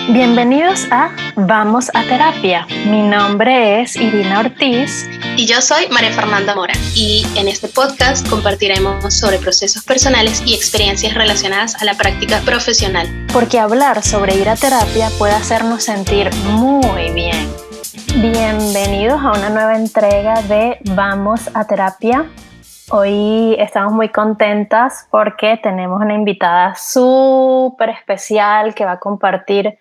Bienvenidos a Vamos a Terapia. Mi nombre es Irina Ortiz. Y yo soy María Fernanda Mora. Y en este podcast compartiremos sobre procesos personales y experiencias relacionadas a la práctica profesional. Porque hablar sobre ir a terapia puede hacernos sentir muy bien. Bienvenidos a una nueva entrega de Vamos a Terapia. Hoy estamos muy contentas porque tenemos una invitada súper especial que va a compartir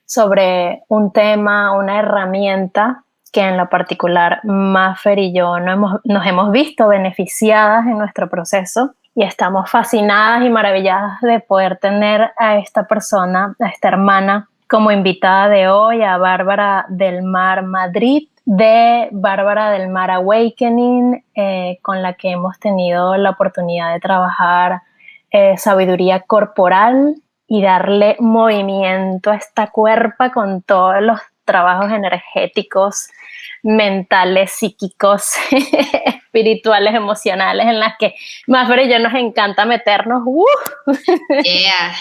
sobre un tema, una herramienta que en lo particular Maffer y yo nos hemos visto beneficiadas en nuestro proceso y estamos fascinadas y maravilladas de poder tener a esta persona, a esta hermana, como invitada de hoy, a Bárbara del Mar Madrid, de Bárbara del Mar Awakening, con la que hemos tenido la oportunidad de trabajar sabiduría corporal y darle movimiento a esta cuerpa con todos los trabajos energéticos, mentales, psíquicos, espirituales, emocionales, en las que Maffer y yo nos encanta meternos. Yeah.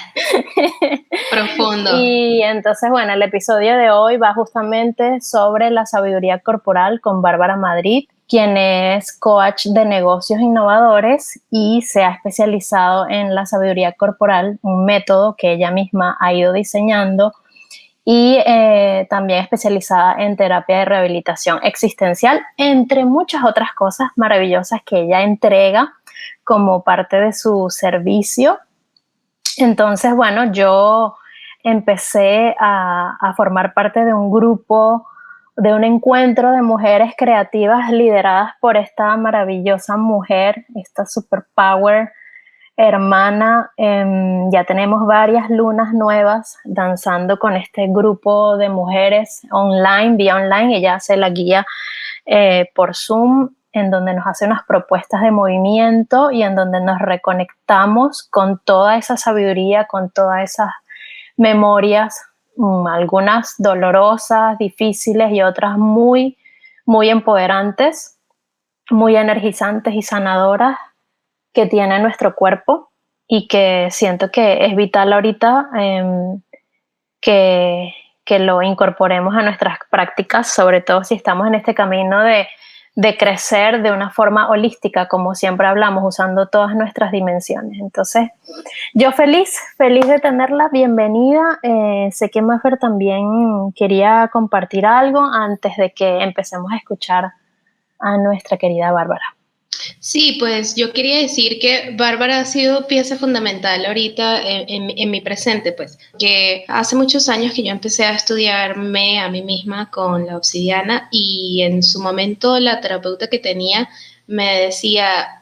Profundo. Y entonces, bueno, el episodio de hoy va justamente sobre la sabiduría corporal con Bárbara Madrid, quien es coach de negocios innovadores y se ha especializado en la sabiduría corporal, un método que ella misma ha ido diseñando, y también especializada en terapia de rehabilitación existencial, entre muchas otras cosas maravillosas que ella entrega como parte de su servicio. Entonces, bueno, yo empecé a formar parte de un grupo, de un encuentro de mujeres creativas lideradas por esta maravillosa mujer, esta superpower hermana. Ya tenemos varias lunas nuevas danzando con este grupo de mujeres online, vía online. Ella hace la guía por Zoom, en donde nos hace unas propuestas de movimiento y en donde nos reconectamos con toda esa sabiduría, con todas esas memorias, algunas dolorosas, difíciles y otras muy, muy empoderantes, muy energizantes y sanadoras que tiene nuestro cuerpo, y que siento que es vital ahorita que lo incorporemos a nuestras prácticas, sobre todo si estamos en este camino de crecer de una forma holística, como siempre hablamos, usando todas nuestras dimensiones. Entonces, yo feliz de tenerla, bienvenida. Sé que Maffer también quería compartir algo antes de que empecemos a escuchar a nuestra querida Bárbara. Sí, pues yo quería decir que Bárbara ha sido pieza fundamental ahorita en mi presente, pues, que hace muchos años que yo empecé a estudiarme a mí misma con la obsidiana, y en su momento la terapeuta que tenía me decía,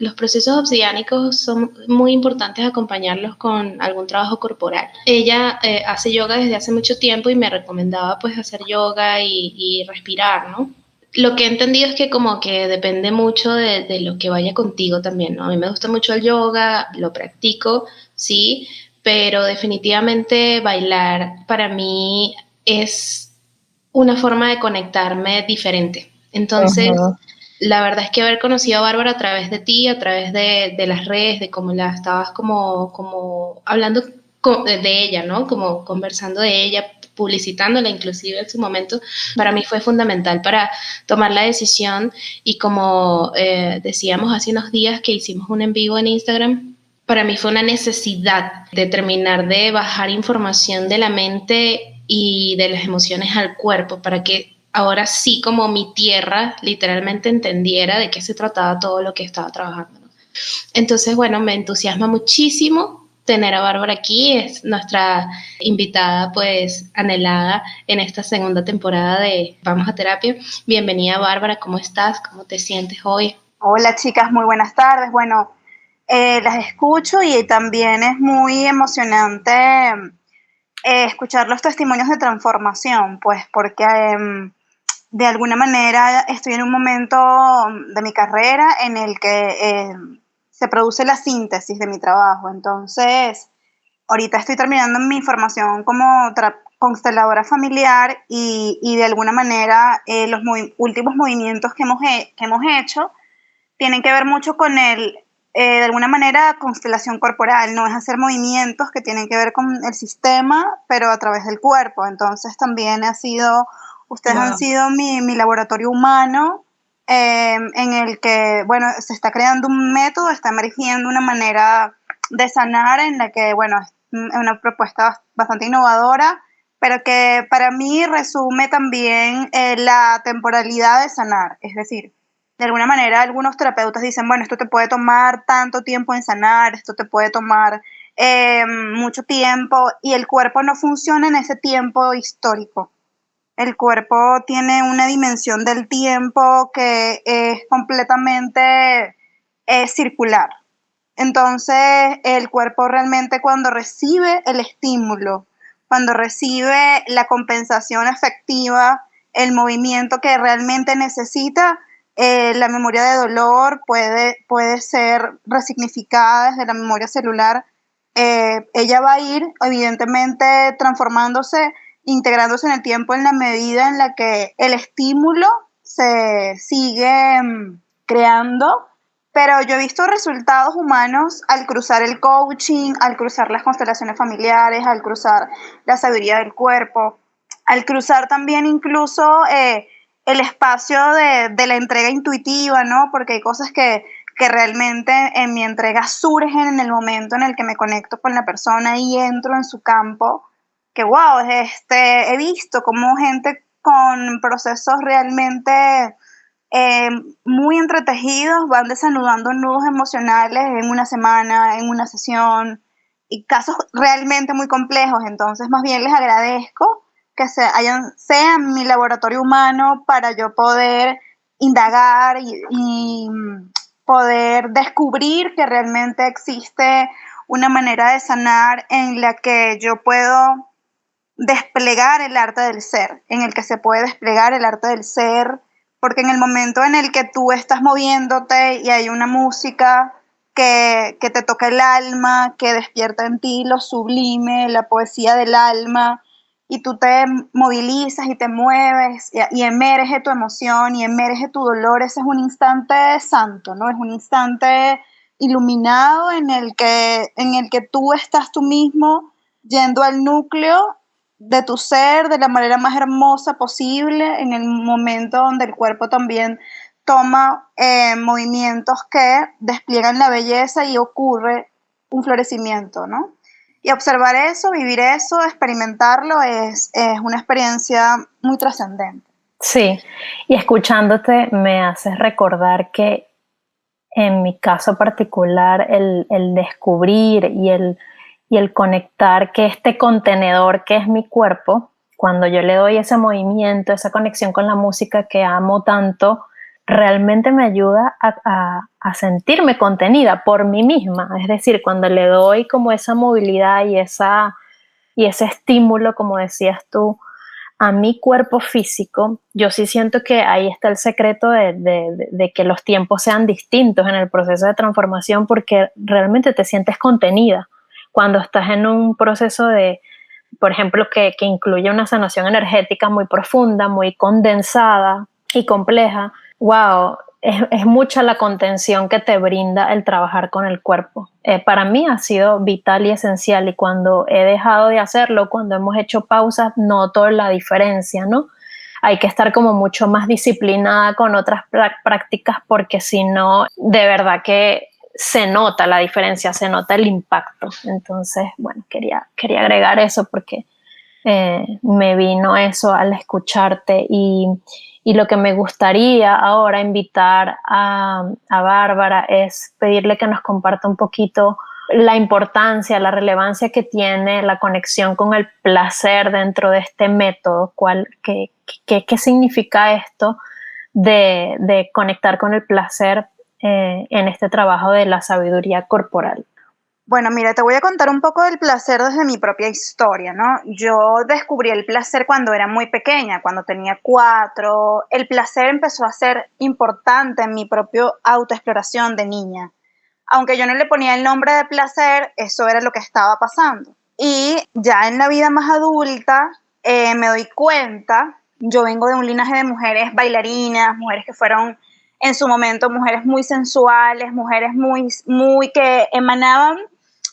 los procesos obsidiánicos son muy importantes acompañarlos con algún trabajo corporal. Ella hace yoga desde hace mucho tiempo y me recomendaba pues hacer yoga y respirar, ¿no? Lo que he entendido es que como que depende mucho de lo que vaya contigo también, ¿no? A mí me gusta mucho el yoga, lo practico, sí, pero definitivamente bailar para mí es una forma de conectarme diferente. Entonces, la verdad es que haber conocido a Bárbara a través de ti, a través de las redes, de cómo la estabas como hablando de ella, ¿no? Como conversando de ella, publicitándola inclusive en su momento, para mí fue fundamental para tomar la decisión. Y como decíamos hace unos días que hicimos un en vivo en Instagram, para mí fue una necesidad de terminar de bajar información de la mente y de las emociones al cuerpo, para que ahora sí, como mi tierra literalmente entendiera de qué se trataba todo lo que estaba trabajando, ¿no? Entonces, bueno, me entusiasma muchísimo tener a Bárbara aquí. Es nuestra invitada pues anhelada en esta segunda temporada de Vamos a Terapia. Bienvenida, Bárbara, ¿cómo estás? ¿Cómo te sientes hoy? Hola chicas, muy buenas tardes. Bueno, las escucho y también es muy emocionante escuchar los testimonios de transformación, pues porque de alguna manera estoy en un momento de mi carrera en el que se produce la síntesis de mi trabajo. Entonces, ahorita estoy terminando mi formación como consteladora familiar y de alguna manera los últimos movimientos que hemos hecho tienen que ver mucho con el de alguna manera constelación corporal, no es hacer movimientos que tienen que ver con el sistema, pero a través del cuerpo. Entonces también ustedes han sido mi laboratorio humano, en el que, bueno, se está creando un método, está emergiendo una manera de sanar en la que, bueno, es una propuesta bastante innovadora, pero que para mí resume también la temporalidad de sanar. Es decir, de alguna manera algunos terapeutas dicen, bueno, esto te puede tomar tanto tiempo en sanar, esto te puede tomar mucho tiempo, y el cuerpo no funciona en ese tiempo histórico. El cuerpo tiene una dimensión del tiempo que es completamente circular. Entonces, el cuerpo realmente, cuando recibe el estímulo, cuando recibe la compensación efectiva, el movimiento que realmente necesita, la memoria de dolor puede ser resignificada desde la memoria celular. Ella va a ir, evidentemente, transformándose, integrándose en el tiempo en la medida en la que el estímulo se sigue creando. Pero yo he visto resultados humanos al cruzar el coaching, al cruzar las constelaciones familiares, al cruzar la sabiduría del cuerpo, al cruzar también incluso el espacio de la entrega intuitiva, ¿no? Porque hay cosas que realmente en mi entrega surgen en el momento en el que me conecto con la persona y entro en su campo, que wow, he visto cómo gente con procesos realmente muy entretejidos van desanudando nudos emocionales en una semana, en una sesión, y casos realmente muy complejos. Entonces, más bien les agradezco que sean mi laboratorio humano para yo poder indagar y poder descubrir que realmente existe una manera de sanar en la que yo puedo desplegar el arte del ser, en el que se puede desplegar el arte del ser, porque en el momento en el que tú estás moviéndote y hay una música que te toca el alma, que despierta en ti lo sublime, la poesía del alma, y tú te movilizas y te mueves y emerge tu emoción y emerge tu dolor, ese es un instante santo, ¿no? Es un instante iluminado en el que tú estás tú mismo yendo al núcleo de tu ser de la manera más hermosa posible, en el momento donde el cuerpo también toma movimientos que despliegan la belleza y ocurre un florecimiento, ¿no? Y observar eso, vivir eso, experimentarlo es una experiencia muy trascendente. Sí, y escuchándote me haces recordar que en mi caso particular el descubrir y el conectar que este contenedor que es mi cuerpo, cuando yo le doy ese movimiento, esa conexión con la música que amo tanto, realmente me ayuda a sentirme contenida por mí misma. Es decir, cuando le doy como esa movilidad y ese estímulo, como decías tú, a mi cuerpo físico, yo sí siento que ahí está el secreto de que los tiempos sean distintos en el proceso de transformación, porque realmente te sientes contenida. Cuando estás en un proceso por ejemplo, que incluye una sanación energética muy profunda, muy condensada y compleja, wow, es mucha la contención que te brinda el trabajar con el cuerpo. Para mí ha sido vital y esencial, y cuando he dejado de hacerlo, cuando hemos hecho pausas, noto la diferencia, ¿no? Hay que estar como mucho más disciplinada con otras prácticas, porque si no, de verdad que se nota la diferencia, se nota el impacto. Entonces, bueno, quería agregar eso porque me vino eso al escucharte, y lo que me gustaría ahora invitar a Bárbara es pedirle que nos comparta un poquito la importancia, la relevancia que tiene la conexión con el placer dentro de este método. ¿Qué significa esto de conectar con el placer en este trabajo de la sabiduría corporal? Bueno, mira, te voy a contar un poco del placer desde mi propia historia, ¿no? Yo descubrí el placer cuando era muy pequeña, cuando tenía 4. El placer empezó a ser importante en mi propia autoexploración de niña. Aunque yo no le ponía el nombre de placer, eso era lo que estaba pasando. Y ya en la vida más adulta me doy cuenta, yo vengo de un linaje de mujeres bailarinas, mujeres que fueron en su momento mujeres muy sensuales, mujeres muy que emanaban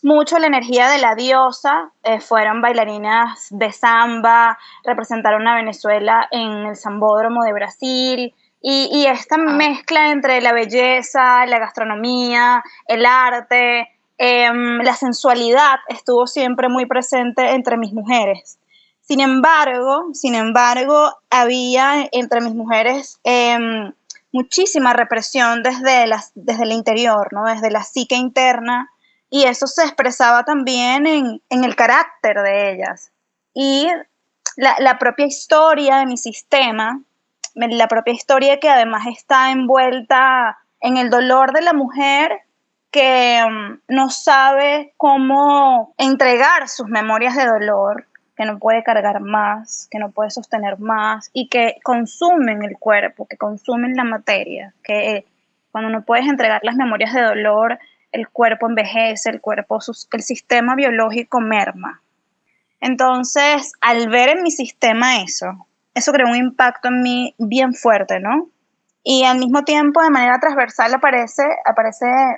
mucho la energía de la diosa, fueron bailarinas de samba, representaron a Venezuela en el Sambódromo de Brasil, y esta mezcla entre la belleza, la gastronomía, el arte, la sensualidad estuvo siempre muy presente entre mis mujeres. Sin embargo, había entre mis mujeres muchísima represión desde el interior, ¿no? Desde la psique interna, y eso se expresaba también en el carácter de ellas. Y la propia historia de mi sistema, la propia historia que además está envuelta en el dolor de la mujer que no sabe cómo entregar sus memorias de dolor, que no puede cargar más, que no puede sostener más y que consumen el cuerpo, que consumen la materia, que cuando no puedes entregar las memorias de dolor, el cuerpo envejece, el sistema biológico merma. Entonces, al ver en mi sistema eso creó un impacto en mí bien fuerte, ¿no? Y al mismo tiempo, de manera transversal, aparece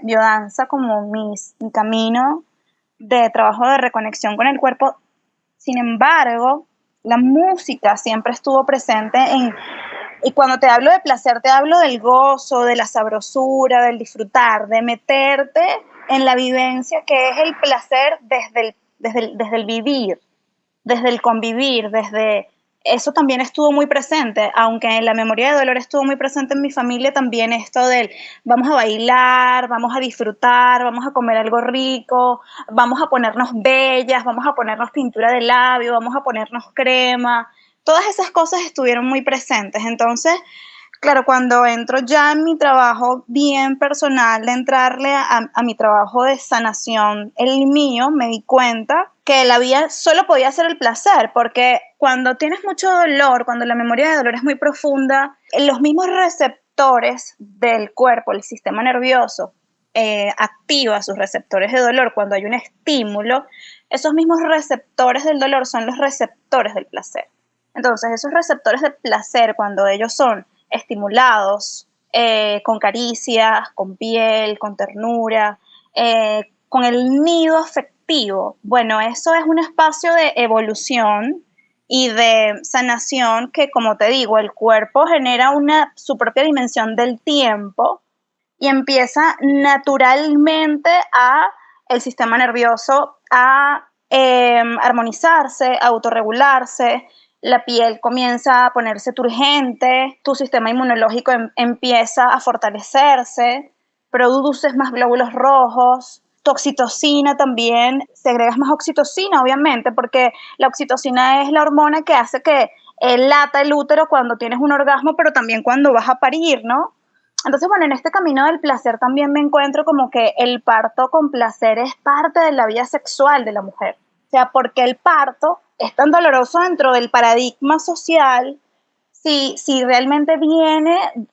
biodanza como mi camino de trabajo de reconexión con el cuerpo. Sin embargo, la música siempre estuvo presente y cuando te hablo de placer, te hablo del gozo, de la sabrosura, del disfrutar, de meterte en la vivencia que es el placer desde el vivir, desde el convivir, eso también estuvo muy presente, aunque en la memoria de dolor estuvo muy presente en mi familia también esto del vamos a bailar, vamos a disfrutar, vamos a comer algo rico, vamos a ponernos bellas, vamos a ponernos pintura de labio, vamos a ponernos crema. Todas esas cosas estuvieron muy presentes. Entonces, claro, cuando entro ya en mi trabajo bien personal, de entrarle a mi trabajo de sanación, el mío, me di cuenta que la vida solo podía ser el placer, porque cuando tienes mucho dolor, cuando la memoria de dolor es muy profunda, los mismos receptores del cuerpo, el sistema nervioso, activa sus receptores de dolor cuando hay un estímulo. Esos mismos receptores del dolor son los receptores del placer. Entonces, esos receptores de placer, cuando ellos son estimulados con caricias, con piel, con ternura, con el nido afectivo, bueno, eso es un espacio de evolución y de sanación que, como te digo, el cuerpo genera su propia dimensión del tiempo y empieza naturalmente el sistema nervioso a armonizarse, a autorregularse. La piel comienza a ponerse turgente, tu sistema inmunológico empieza a fortalecerse, produces más glóbulos rojos, tu oxitocina también, segregas más oxitocina obviamente, porque la oxitocina es la hormona que hace que lata el útero cuando tienes un orgasmo, pero también cuando vas a parir, ¿no? Entonces, bueno, en este camino del placer también me encuentro como que el parto con placer es parte de la vida sexual de la mujer. O sea, porque el parto es tan doloroso dentro del paradigma social, si realmente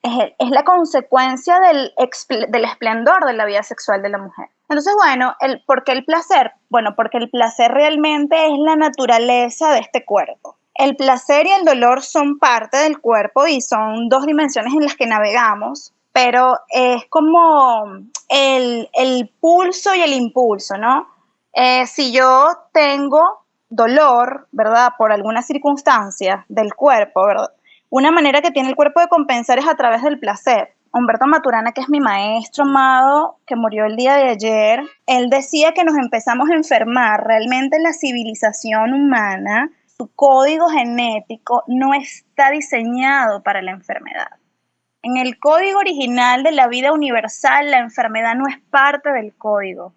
es la consecuencia del esplendor de la vida sexual de la mujer. Entonces, bueno, ¿por qué el placer? Bueno, porque el placer realmente es la naturaleza de este cuerpo. El placer y el dolor son parte del cuerpo y son dos dimensiones en las que navegamos, pero es como el pulso y el impulso, ¿no? Si yo tengo dolor, ¿verdad? Por alguna circunstancia del cuerpo, ¿verdad? Una manera que tiene el cuerpo de compensar es a través del placer. Humberto Maturana, que es mi maestro amado, que murió el día de ayer, él decía que nos empezamos a enfermar. Realmente la civilización humana, su código genético no está diseñado para la enfermedad. En el código original de la vida universal, la enfermedad no es parte del código.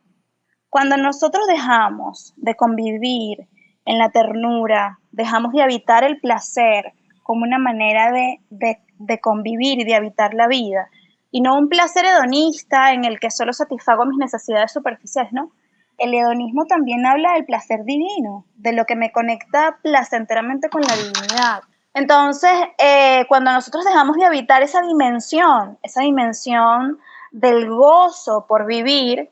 Cuando nosotros dejamos de convivir en la ternura, dejamos de habitar el placer como una manera de convivir y de habitar la vida, y no un placer hedonista en el que solo satisfago mis necesidades superficiales, ¿no? El hedonismo también habla del placer divino, de lo que me conecta placenteramente con la divinidad. Entonces, cuando nosotros dejamos de habitar esa dimensión del gozo por vivir,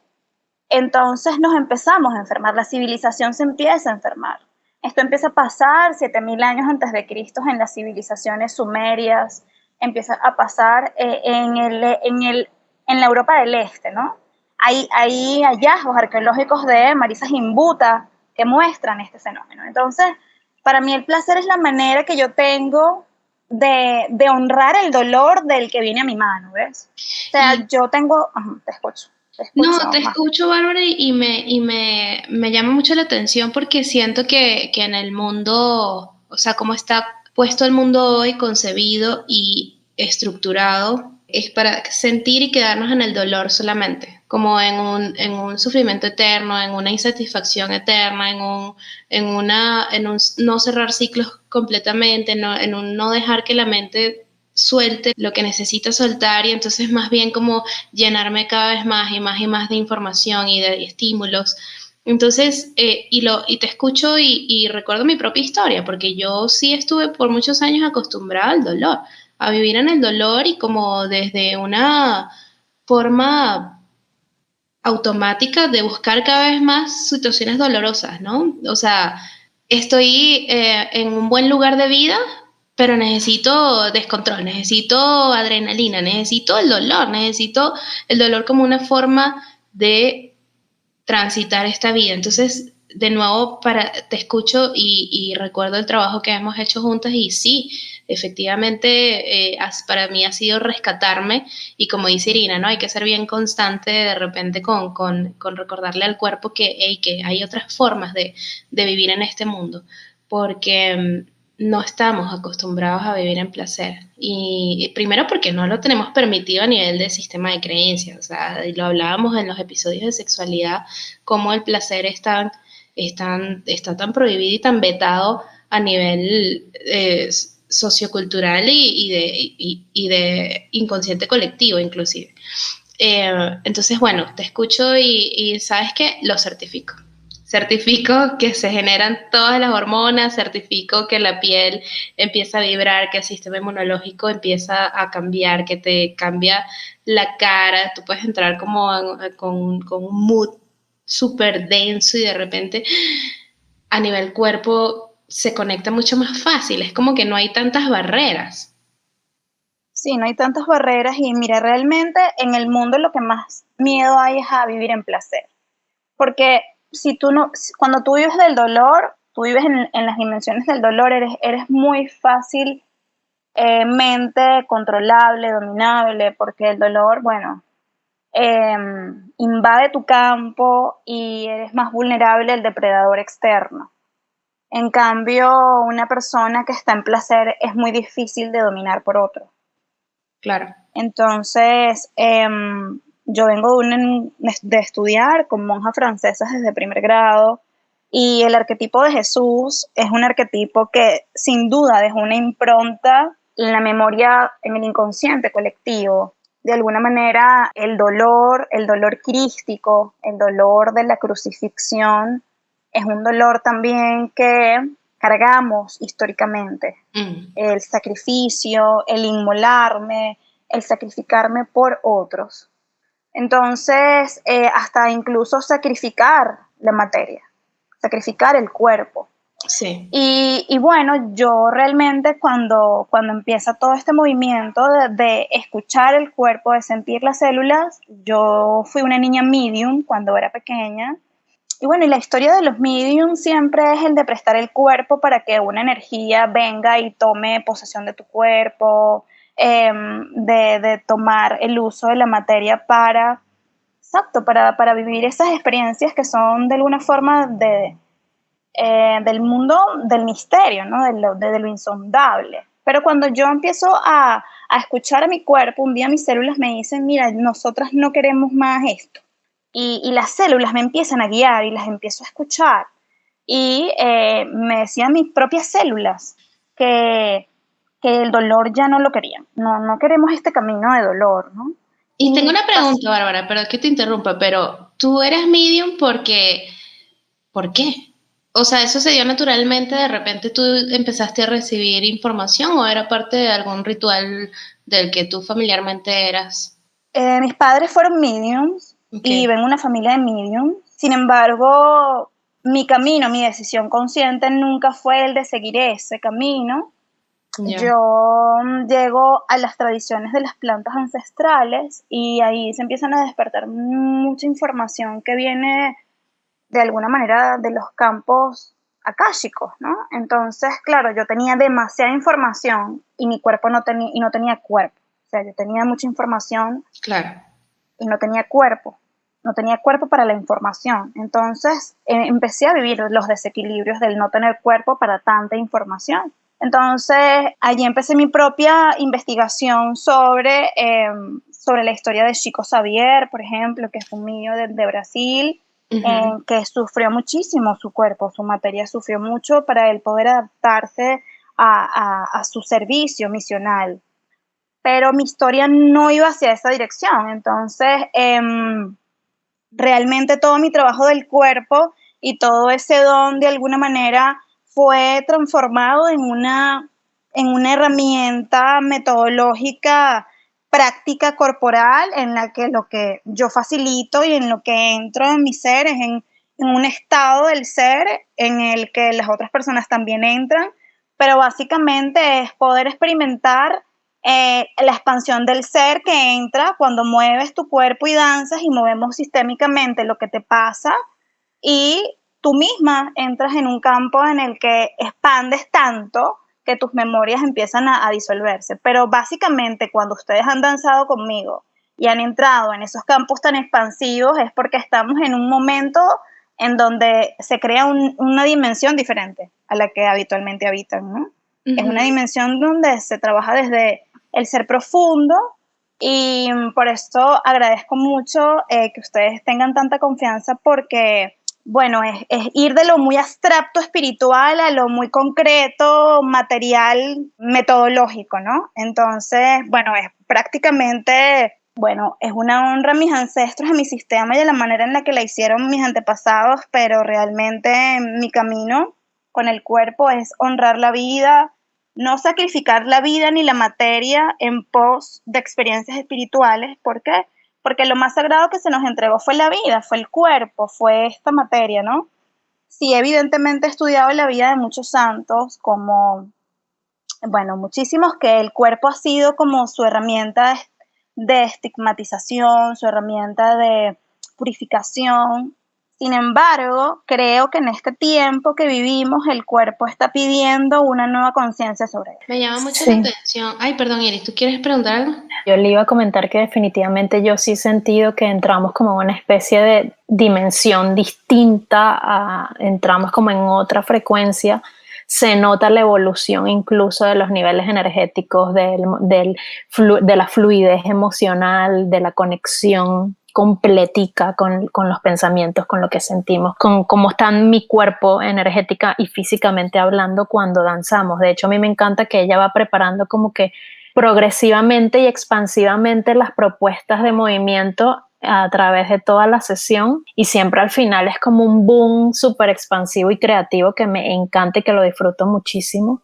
entonces nos empezamos a enfermar, la civilización se empieza a enfermar. Esto empieza a pasar 7000 años antes de Cristo en las civilizaciones sumerias, empieza a pasar en la Europa del Este, ¿no? Hay hallazgos arqueológicos de Marisa Gimbuta que muestran este fenómeno. Entonces, para mí el placer es la manera que yo tengo de honrar el dolor del que viene a mi mano, ¿ves? O sea, yo tengo... te escucho. No, te escucho, Bárbara, me llama mucho la atención porque siento que en el mundo, o sea, cómo está puesto el mundo hoy, concebido y estructurado, es para sentir y quedarnos en el dolor solamente, como en un sufrimiento eterno, en una insatisfacción eterna, en un no cerrar ciclos completamente, en un no dejar que la mente suelte lo que necesita soltar y entonces más bien como llenarme cada vez más y más y más de información y de estímulos. Entonces, y te escucho y recuerdo mi propia historia, porque yo sí estuve por muchos años acostumbrada al dolor, a vivir en el dolor y como desde una forma automática de buscar cada vez más situaciones dolorosas, ¿no? O sea, estoy en un buen lugar de vida, pero necesito descontrol, necesito adrenalina, necesito el dolor como una forma de transitar esta vida. Entonces, de nuevo, te escucho y recuerdo el trabajo que hemos hecho juntas y sí, efectivamente, para mí ha sido rescatarme y como dice Irina, ¿no? Hay que ser bien constante de repente con recordarle al cuerpo que hay otras formas de vivir en este mundo, porque no estamos acostumbrados a vivir en placer. Y primero porque no lo tenemos permitido a nivel del sistema de creencias. O sea, lo hablábamos en los episodios de sexualidad, cómo el placer está tan prohibido y tan vetado a nivel sociocultural y de inconsciente colectivo inclusive. Entonces, bueno, te escucho y ¿sabes qué? Lo certifico. Certifico que se generan todas las hormonas, certifico que la piel empieza a vibrar, que el sistema inmunológico empieza a cambiar, que te cambia la cara, tú puedes entrar como con un mood súper denso y de repente a nivel cuerpo se conecta mucho más fácil, es como que no hay tantas barreras. Sí, no hay tantas barreras y mira, realmente en el mundo lo que más miedo hay es a vivir en placer. Porque si tú no, cuando tú vives del dolor, tú vives en las dimensiones del dolor, eres muy fácil mente controlable, dominable, porque el dolor, bueno, invade tu campo y eres más vulnerable al depredador externo. En cambio, una persona que está en placer es muy difícil de dominar por otro. Claro. Entonces, yo vengo de estudiar con monjas francesas desde primer grado y el arquetipo de Jesús es un arquetipo que sin duda dejó una impronta en la memoria, en el inconsciente colectivo. De alguna manera, el dolor crístico, el dolor de la crucifixión, es un dolor también que cargamos históricamente. El sacrificio, el inmolarme, el sacrificarme por otros. Entonces, hasta incluso sacrificar la materia, sacrificar el cuerpo. Sí. Y bueno, yo realmente cuando empieza todo este movimiento de escuchar el cuerpo, de sentir las células, yo fui una niña medium cuando era pequeña. Y bueno, y la historia de los mediums siempre es el de prestar el cuerpo para que una energía venga y tome posesión de tu cuerpo, de tomar el uso de la materia para, exacto, para vivir esas experiencias que son de alguna forma del mundo del misterio, ¿no? de lo insondable. Pero cuando yo empiezo a escuchar a mi cuerpo, un día mis células me dicen, mira, nosotras no queremos más esto. Y las células me empiezan a guiar y las empiezo a escuchar. Y me decían mis propias células que el dolor ya no lo querían. No queremos este camino de dolor, ¿no? Y tengo una pregunta, Bárbara, perdón que te interrumpa, pero tú eres medium porque, ¿por qué? O sea, ¿eso se dio naturalmente? ¿De repente tú empezaste a recibir información o era parte de algún ritual del que tú familiarmente eras? Mis padres fueron mediums y vengo de una familia de mediums. Sin embargo, mi camino, mi decisión consciente nunca fue el de seguir ese camino. Ya. Yo llego a las tradiciones de las plantas ancestrales y ahí se empiezan a despertar mucha información que viene de alguna manera de los campos akáshicos, ¿no? Entonces, claro, yo tenía demasiada información y mi cuerpo no tenía cuerpo. O sea, yo tenía mucha información Claro. y no tenía cuerpo para la información. Entonces, empecé a vivir los desequilibrios del no tener cuerpo para tanta información. Entonces, allí empecé mi propia investigación sobre la historia de Chico Xavier, por ejemplo, que es un niño de Brasil, que sufrió muchísimo su cuerpo, su materia sufrió mucho para él poder adaptarse a su servicio misional. Pero mi historia no iba hacia esa dirección. Entonces, realmente todo mi trabajo del cuerpo y todo ese don de alguna manera fue transformado en una herramienta metodológica práctica corporal en la que lo que yo facilito y en lo que entro en mi ser es en un estado del ser en el que las otras personas también entran, pero básicamente es poder experimentar la expansión del ser que entra cuando mueves tu cuerpo y danzas y movemos sistémicamente lo que te pasa y tú misma entras en un campo en el que expandes tanto que tus memorias empiezan a disolverse. Pero básicamente cuando ustedes han danzado conmigo y han entrado en esos campos tan expansivos es porque estamos en un momento en donde se crea una dimensión diferente a la que habitualmente habitan, ¿no? Es una dimensión donde se trabaja desde el ser profundo y por esto agradezco mucho que ustedes tengan tanta confianza porque, bueno, es ir de lo muy abstracto espiritual a lo muy concreto, material, metodológico, ¿no? Entonces, bueno, es prácticamente, bueno, es una honra a mis ancestros, a mi sistema y a la manera en la que la hicieron mis antepasados, pero realmente mi camino con el cuerpo es honrar la vida, no sacrificar la vida ni la materia en pos de experiencias espirituales. ¿Por qué? Porque lo más sagrado que se nos entregó fue la vida, fue el cuerpo, fue esta materia, ¿no? Sí, evidentemente he estudiado la vida de muchos santos, como, bueno, muchísimos, que el cuerpo ha sido como su herramienta de estigmatización, su herramienta de purificación. Sin embargo, creo que en este tiempo que vivimos, el cuerpo está pidiendo una nueva conciencia sobre él. Me llama mucho la atención. Ay, perdón, Iris, ¿tú quieres preguntar algo? Yo le iba a comentar que definitivamente yo sí he sentido que entramos como en una especie de dimensión distinta, entramos como en otra frecuencia. Se nota la evolución incluso de los niveles energéticos, de la fluidez emocional, de la conexión completica con los pensamientos, con lo que sentimos, con cómo está mi cuerpo energética y físicamente hablando cuando danzamos. De hecho, a mí me encanta que ella va preparando como que progresivamente y expansivamente las propuestas de movimiento a través de toda la sesión y siempre al final es como un boom súper expansivo y creativo que me encanta y que lo disfruto muchísimo.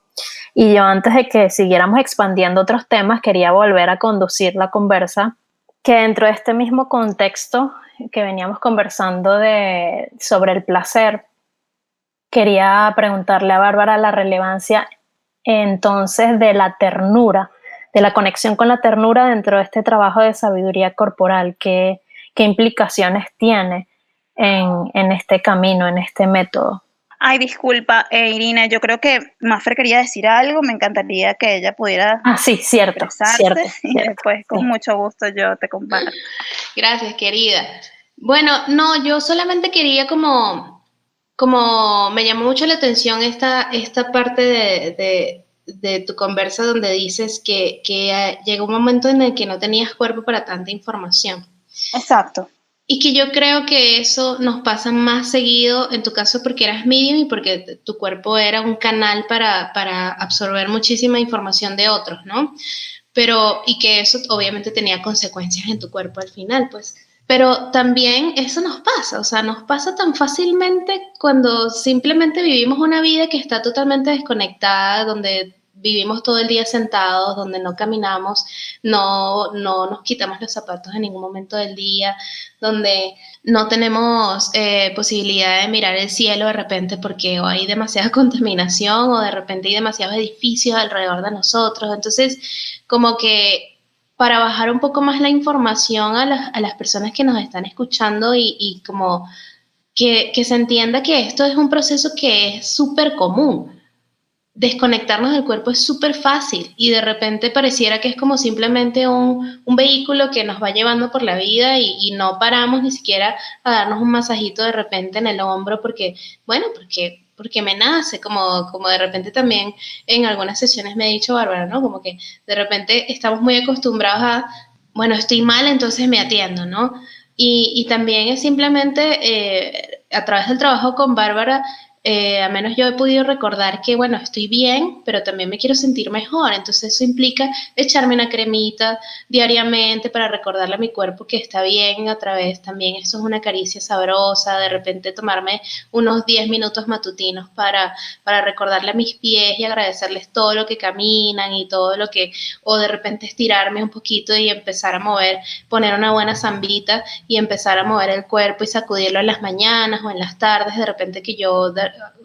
Y yo antes de que siguiéramos expandiendo otros temas quería volver a conducir la conversa que dentro de este mismo contexto que veníamos conversando sobre el placer, quería preguntarle a Bárbara la relevancia entonces de la ternura, de la conexión con la ternura dentro de este trabajo de sabiduría corporal, qué implicaciones tiene en este camino, en este método. Ay, disculpa, Irina, yo creo que Maffer quería decir algo, me encantaría que ella pudiera sí, cierto, y después con mucho gusto yo te comparto. Gracias, querida. Bueno, no, yo solamente quería como me llamó mucho la atención esta parte de tu conversa donde dices que llegó un momento en el que no tenías cuerpo para tanta información. Exacto. Y que yo creo que eso nos pasa más seguido en tu caso porque eras medium y porque tu cuerpo era un canal para absorber muchísima información de otros, ¿no? Y que eso obviamente tenía consecuencias en tu cuerpo al final, pues. Pero también eso nos pasa, o sea, nos pasa tan fácilmente cuando simplemente vivimos una vida que está totalmente desconectada, donde vivimos todo el día sentados, donde no caminamos, no nos quitamos los zapatos en ningún momento del día, donde no tenemos posibilidad de mirar el cielo de repente porque o hay demasiada contaminación o de repente hay demasiados edificios alrededor de nosotros. Entonces, como que para bajar un poco más la información a las personas que nos están escuchando y como que se entienda que esto es un proceso que es súper común. Desconectarnos del cuerpo es súper fácil y de repente pareciera que es como simplemente un vehículo que nos va llevando por la vida y no paramos ni siquiera a darnos un masajito de repente en el hombro porque, bueno, porque me nace, como de repente también en algunas sesiones me ha dicho Bárbara, ¿no? Como que de repente estamos muy acostumbrados a, bueno, estoy mal, entonces me atiendo, ¿no? Y también es simplemente a través del trabajo con Bárbara, al menos yo he podido recordar que, bueno, estoy bien, pero también me quiero sentir mejor. Entonces eso implica echarme una cremita diariamente para recordarle a mi cuerpo que está bien. A través también eso es una caricia sabrosa. De repente tomarme unos 10 minutos matutinos para recordarle a mis pies y agradecerles todo lo que caminan y todo lo que, o de repente estirarme un poquito y empezar a mover, poner una buena zambita y empezar a mover el cuerpo y sacudirlo en las mañanas o en las tardes. De repente que yo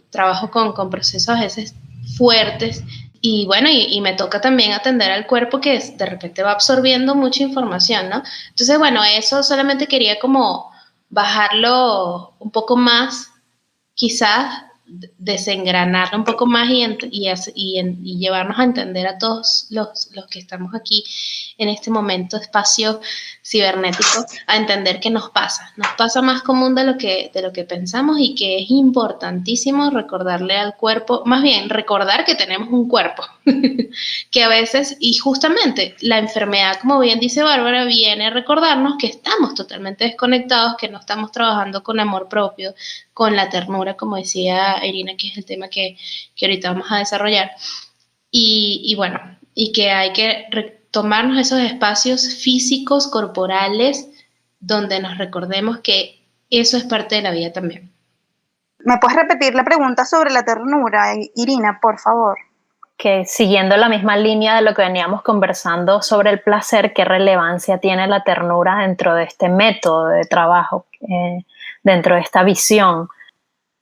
trabajo con procesos a veces fuertes y bueno, y me toca también atender al cuerpo que de repente va absorbiendo mucha información, ¿no? Entonces, bueno, eso solamente quería como bajarlo un poco más, quizás desengranarlo un poco más y llevarnos a entender a todos los que estamos aquí en este momento, espacio cibernético, a entender que nos pasa más común de lo que pensamos y que es importantísimo recordarle al cuerpo, más bien recordar que tenemos un cuerpo, que a veces, y justamente la enfermedad, como bien dice Bárbara, viene a recordarnos que estamos totalmente desconectados, que no estamos trabajando con amor propio, con la ternura, como decía Irina, que es el tema que ahorita vamos a desarrollar. Y bueno, y que hay que tomarnos esos espacios físicos, corporales, donde nos recordemos que eso es parte de la vida también. ¿Me puedes repetir la pregunta sobre la ternura, Irina, por favor? Que siguiendo la misma línea de lo que veníamos conversando sobre el placer, ¿qué relevancia tiene la ternura dentro de este método de trabajo, dentro de esta visión?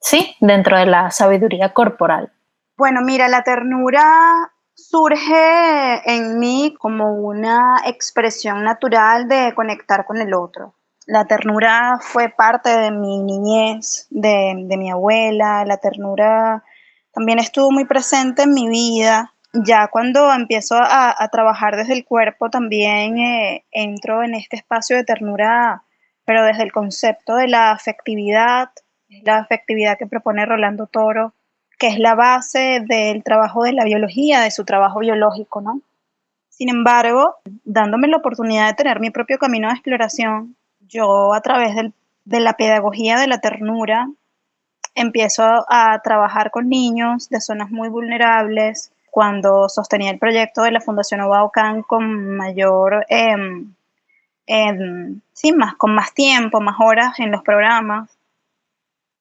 Sí, dentro de la sabiduría corporal. Bueno, mira, la ternura surge en mí como una expresión natural de conectar con el otro. La ternura fue parte de mi niñez, de mi abuela. La ternura también estuvo muy presente en mi vida. Ya cuando empiezo a trabajar desde el cuerpo, también entro en este espacio de ternura, pero desde el concepto de la afectividad que propone Rolando Toro, que es la base del trabajo de la biología, de su trabajo biológico, ¿no? Sin embargo, dándome la oportunidad de tener mi propio camino de exploración, yo a través de la pedagogía de la ternura empiezo a trabajar con niños de zonas muy vulnerables. Cuando sostenía el proyecto de la Fundación Obaucan con mayor, sí, con más tiempo, más horas en los programas,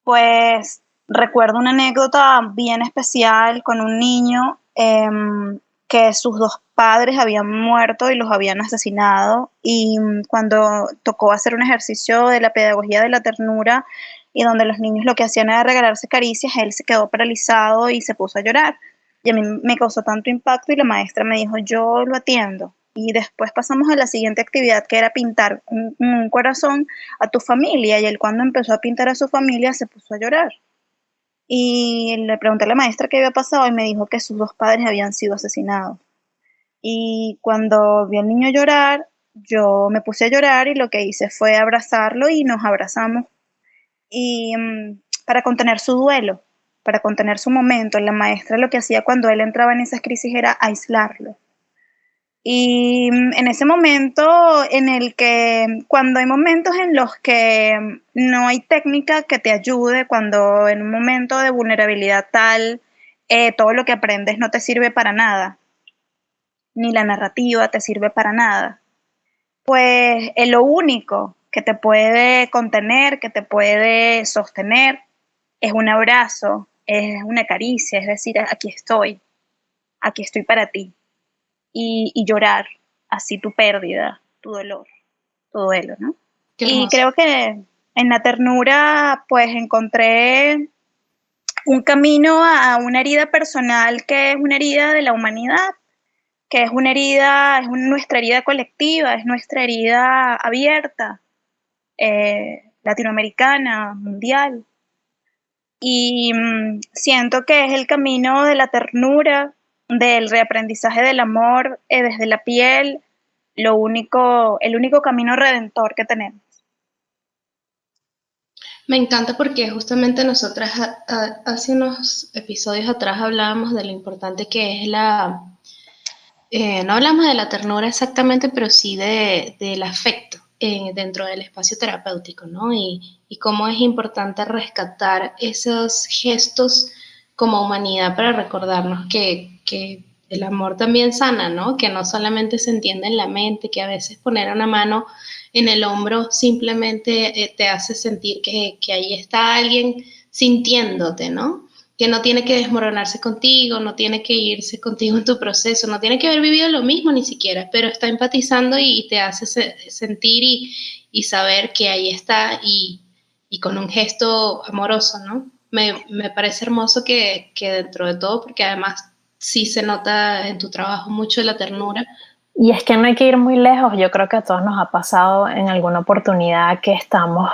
pues recuerdo una anécdota bien especial con un niño que sus dos padres habían muerto y los habían asesinado, y cuando tocó hacer un ejercicio de la pedagogía de la ternura y donde los niños lo que hacían era regalarse caricias, él se quedó paralizado y se puso a llorar. Y a mí me causó tanto impacto y la maestra me dijo, yo lo atiendo. Y después pasamos a la siguiente actividad, que era pintar un corazón a tu familia, y él cuando empezó a pintar a su familia se puso a llorar. Y le pregunté a la maestra qué había pasado y me dijo que sus dos padres habían sido asesinados. Y cuando vi al niño llorar, yo me puse a llorar y lo que hice fue abrazarlo y nos abrazamos. Y para contener su duelo, para contener su momento, la maestra lo que hacía cuando él entraba en esas crisis era aislarlo. Y en ese momento en el que, cuando hay momentos en los que no hay técnica que te ayude, cuando en un momento de vulnerabilidad tal, todo lo que aprendes no te sirve para nada, ni la narrativa te sirve para nada, pues lo único que te puede contener, que te puede sostener, es un abrazo, es una caricia, es decir, aquí estoy, aquí estoy para ti. Y llorar así tu pérdida, tu dolor, tu duelo, ¿no? Qué Y hermoso. creo que en la ternura pues encontré un camino a una herida personal que es una herida de la humanidad, que es una herida, nuestra herida colectiva, es nuestra herida abierta, latinoamericana, mundial. Y siento que es el camino de la ternura, del reaprendizaje del amor desde la piel, el único camino redentor que tenemos. Me encanta porque justamente nosotras hace unos episodios atrás hablábamos de lo importante que es no hablamos de la ternura exactamente, pero sí del afecto dentro del espacio terapéutico, ¿no? Y cómo es importante rescatar esos gestos como humanidad para recordarnos que el amor también sana, ¿no? Que no solamente se entiende en la mente, que a veces poner una mano en el hombro simplemente te hace sentir que ahí está alguien sintiéndote, ¿no? Que no tiene que desmoronarse contigo, no tiene que irse contigo en tu proceso, no tiene que haber vivido lo mismo ni siquiera, pero está empatizando y te hace sentir y saber que ahí está y con un gesto amoroso, ¿no? Me parece hermoso que dentro de todo, porque además sí se nota en tu trabajo mucho la ternura. Y es que no hay que ir muy lejos, yo creo que a todos nos ha pasado en alguna oportunidad que estamos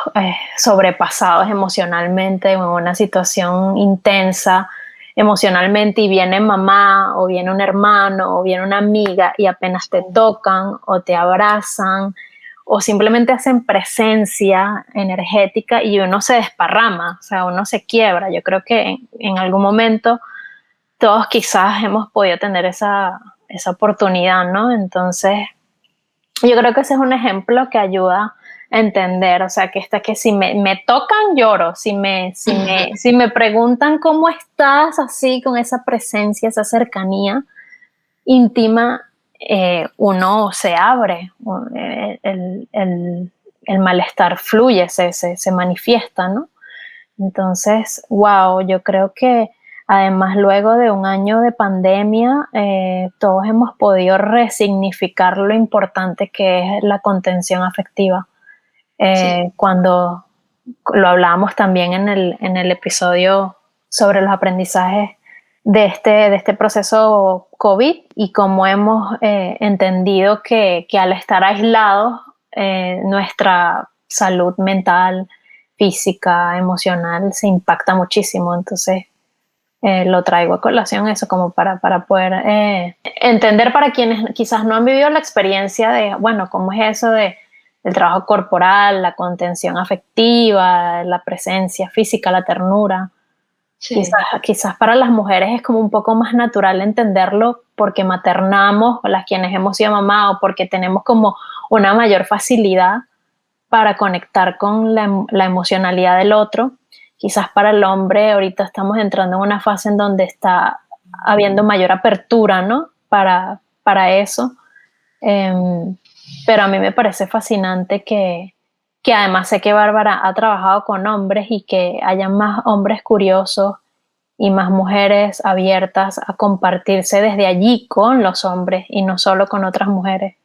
sobrepasados emocionalmente en una situación intensa emocionalmente y viene mamá o viene un hermano o viene una amiga y apenas te tocan o te abrazan o simplemente hacen presencia energética y uno se desparrama, o sea, uno se quiebra. Yo creo que en algún momento todos quizás hemos podido tener esa oportunidad, ¿no? Entonces, yo creo que ese es un ejemplo que ayuda a entender, o sea, que si me tocan, lloro, si me preguntan cómo estás, así, con esa presencia, esa cercanía íntima, uno se abre, el malestar fluye, se manifiesta, ¿no? Entonces, wow, yo creo que además luego de un año de pandemia, todos hemos podido resignificar lo importante que es la contención afectiva. Sí. Cuando lo hablábamos también en el episodio sobre los aprendizajes de este proceso COVID y cómo hemos entendido que al estar aislados, nuestra salud mental, física, emocional, se impacta muchísimo. Entonces, lo traigo a colación eso como para poder entender para quienes quizás no han vivido la experiencia de, bueno, cómo es eso del trabajo corporal, la contención afectiva, la presencia física, la ternura. Sí. Quizás para las mujeres es como un poco más natural entenderlo porque maternamos, las quienes hemos sido mamá o porque tenemos como una mayor facilidad para conectar con la emocionalidad del otro. Quizás para el hombre ahorita estamos entrando en una fase en donde está habiendo mayor apertura, ¿no? Para eso. Pero a mí me parece fascinante que además sé que Bárbara ha trabajado con hombres y que haya más hombres curiosos y más mujeres abiertas a compartirse desde allí con los hombres y no solo con otras mujeres.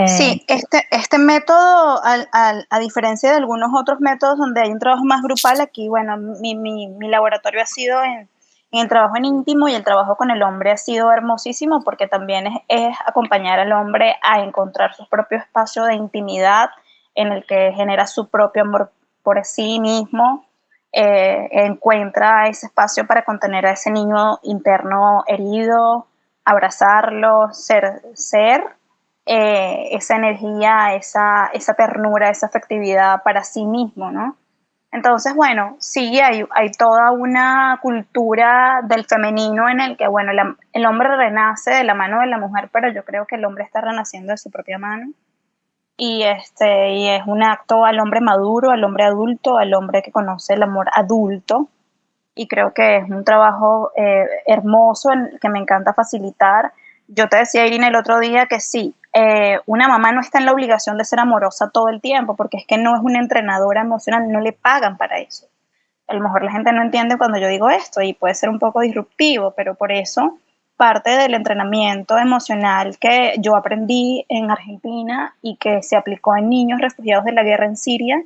Sí, este método, a diferencia de algunos otros métodos donde hay un trabajo más grupal, aquí, bueno, mi laboratorio ha sido en el trabajo en íntimo y el trabajo con el hombre ha sido hermosísimo porque también es acompañar al hombre a encontrar su propio espacio de intimidad en el que genera su propio amor por sí mismo, encuentra ese espacio para contener a ese niño interno herido, abrazarlo, ser esa energía, esa ternura, esa afectividad para sí mismo, ¿no? Entonces, bueno, sí, hay toda una cultura del femenino en el que, bueno, el hombre renace de la mano de la mujer, pero yo creo que el hombre está renaciendo de su propia mano. Y es un acto al hombre maduro, al hombre adulto, al hombre que conoce el amor adulto. Y creo que es un trabajo hermoso que me encanta facilitar. Yo te decía, Irina, el otro día que sí, una mamá no está en la obligación de ser amorosa todo el tiempo, porque es que no es una entrenadora emocional, no le pagan para eso. A lo mejor la gente no entiende cuando yo digo esto y puede ser un poco disruptivo, pero por eso parte del entrenamiento emocional que yo aprendí en Argentina y que se aplicó en niños refugiados de la guerra en Siria,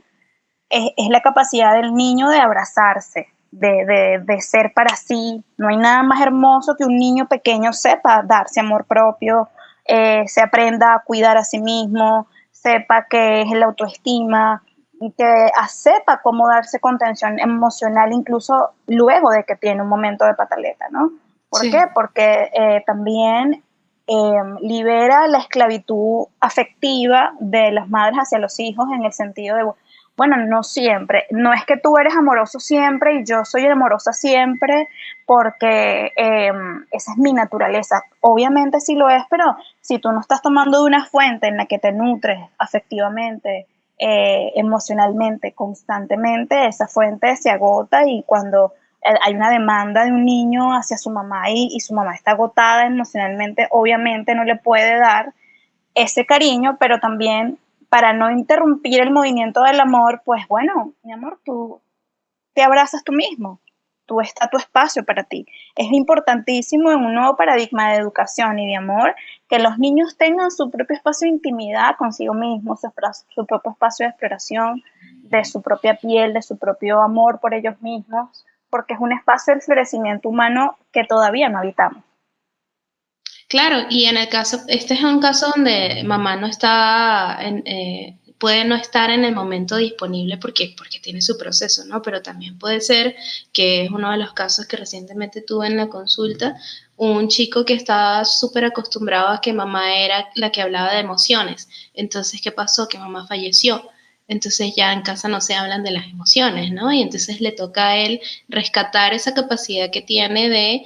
es la capacidad del niño de abrazarse, de ser para sí. No hay nada más hermoso que un niño pequeño sepa darse amor propio, se aprenda a cuidar a sí mismo, sepa qué es la autoestima, y que sepa cómo darse contención emocional incluso luego de que tiene un momento de pataleta, ¿no? ¿Por qué? Sí. Porque también libera la esclavitud afectiva de las madres hacia los hijos, en el sentido de, bueno, no siempre, no es que tú eres amoroso siempre y yo soy amorosa siempre, porque esa es mi naturaleza. Obviamente sí lo es, pero si tú no estás tomando de una fuente en la que te nutres afectivamente, emocionalmente, constantemente, esa fuente se agota, y cuando hay una demanda de un niño hacia su mamá y su mamá está agotada emocionalmente, obviamente no le puede dar ese cariño, pero también para no interrumpir el movimiento del amor, pues bueno, mi amor, tú te abrazas tú mismo, tú está tu espacio para ti. Es importantísimo en un nuevo paradigma de educación y de amor que los niños tengan su propio espacio de intimidad consigo mismos, su propio espacio de exploración, de su propia piel, de su propio amor por ellos mismos, porque es un espacio del florecimiento humano que todavía no habitamos. Claro, y en el caso, este es un caso donde mamá no está, puede no estar en el momento disponible porque tiene su proceso, ¿no? Pero también puede ser, que es uno de los casos que recientemente tuve en la consulta, un chico que estaba súper acostumbrado a que mamá era la que hablaba de emociones. Entonces, ¿qué pasó? Que mamá falleció. Entonces ya en casa no se hablan de las emociones, ¿no? Y entonces le toca a él rescatar esa capacidad que tiene de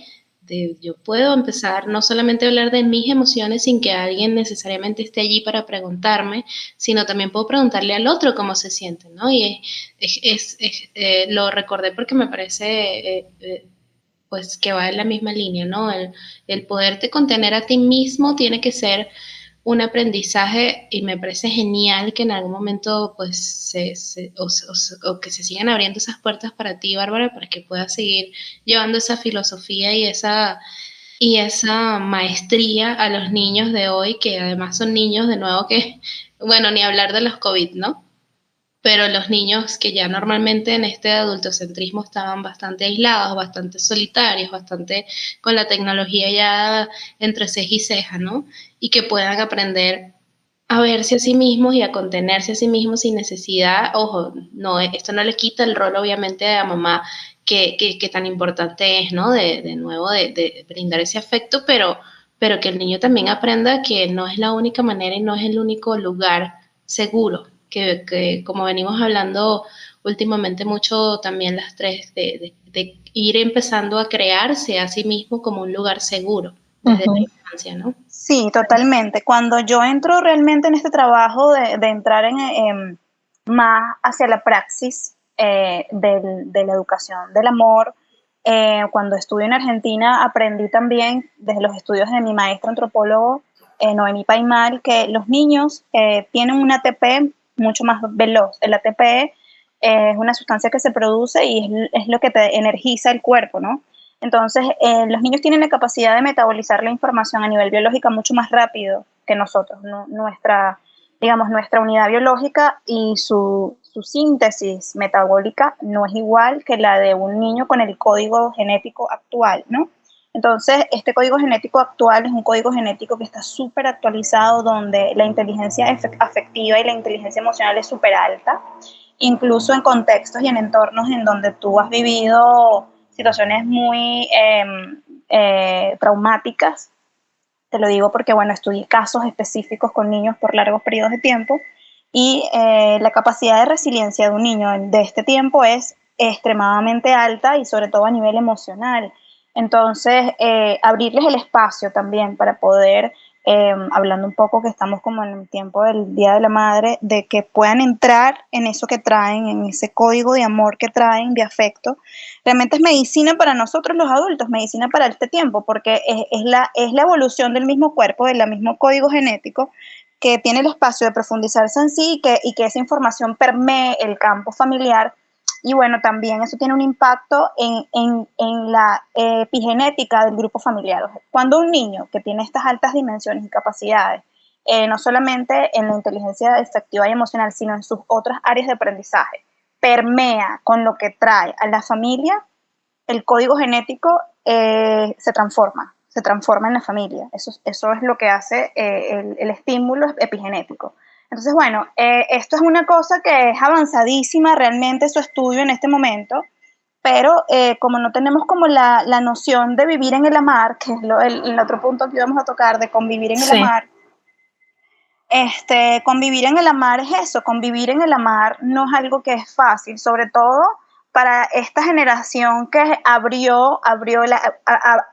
yo puedo empezar no solamente a hablar de mis emociones sin que alguien necesariamente esté allí para preguntarme, sino también puedo preguntarle al otro cómo se siente, ¿no? Y lo recordé porque me parece pues que va en la misma línea, ¿no? El poderte contener a ti mismo tiene que ser un aprendizaje, y me parece genial que en algún momento pues o que se sigan abriendo esas puertas para ti, Bárbara, para que puedas seguir llevando esa filosofía y esa maestría a los niños de hoy, que además son niños de nuevo que, bueno, ni hablar de los COVID, ¿no? Pero los niños que ya normalmente en este adultocentrismo estaban bastante aislados, bastante solitarios, bastante con la tecnología ya entre ceja y ceja, ¿no? Y que puedan aprender a verse a sí mismos y a contenerse a sí mismos sin necesidad. Ojo, no, esto no le quita el rol obviamente a mamá, que tan importante es, ¿no? De nuevo, de brindar ese afecto, pero que el niño también aprenda que no es la única manera y no es el único lugar seguro, que como venimos hablando últimamente mucho también las tres, de ir empezando a crearse a sí mismo como un lugar seguro desde la infancia, ¿no? Sí, totalmente. Cuando yo entro realmente en este trabajo de entrar en más hacia la praxis de la educación del amor, cuando estuve en Argentina aprendí también desde los estudios de mi maestro antropólogo, Noemí Paimal, que los niños tienen un ATP mucho más veloz. El ATP es una sustancia que se produce y es lo que te energiza el cuerpo, ¿no? Entonces, los niños tienen la capacidad de metabolizar la información a nivel biológico mucho más rápido que nosotros. Nuestra unidad biológica y su síntesis metabólica no es igual que la de un niño con el código genético actual, ¿no? Entonces, este código genético actual es un código genético que está súper actualizado, donde la inteligencia afectiva y la inteligencia emocional es súper alta, incluso en contextos y en entornos en donde tú has vivido situaciones muy traumáticas. Te lo digo porque, bueno, estudié casos específicos con niños por largos periodos de tiempo, y la capacidad de resiliencia de un niño de este tiempo es extremadamente alta, y sobre todo a nivel emocional. Entonces, abrirles el espacio también para poder, hablando un poco que estamos como en el tiempo del Día de la Madre, de que puedan entrar en eso que traen, en ese código de amor que traen, de afecto. Realmente es medicina para nosotros los adultos, medicina para este tiempo, porque es la evolución del mismo cuerpo, del mismo código genético, que tiene el espacio de profundizarse en sí, y que esa información permee el campo familiar Y bueno, también eso tiene un impacto en la epigenética del grupo familiar. Cuando un niño que tiene estas altas dimensiones y capacidades, no solamente en la inteligencia afectiva y emocional, sino en sus otras áreas de aprendizaje, permea con lo que trae a la familia, el código genético se transforma en la familia. Eso es lo que hace el estímulo epigenético. Entonces, bueno, esto es una cosa que es avanzadísima realmente su estudio en este momento, pero como no tenemos como la noción de vivir en el amar, que es el otro punto que íbamos a tocar, de convivir en el amar, convivir en el amar es eso, convivir en el amar no es algo que es fácil, sobre todo para esta generación que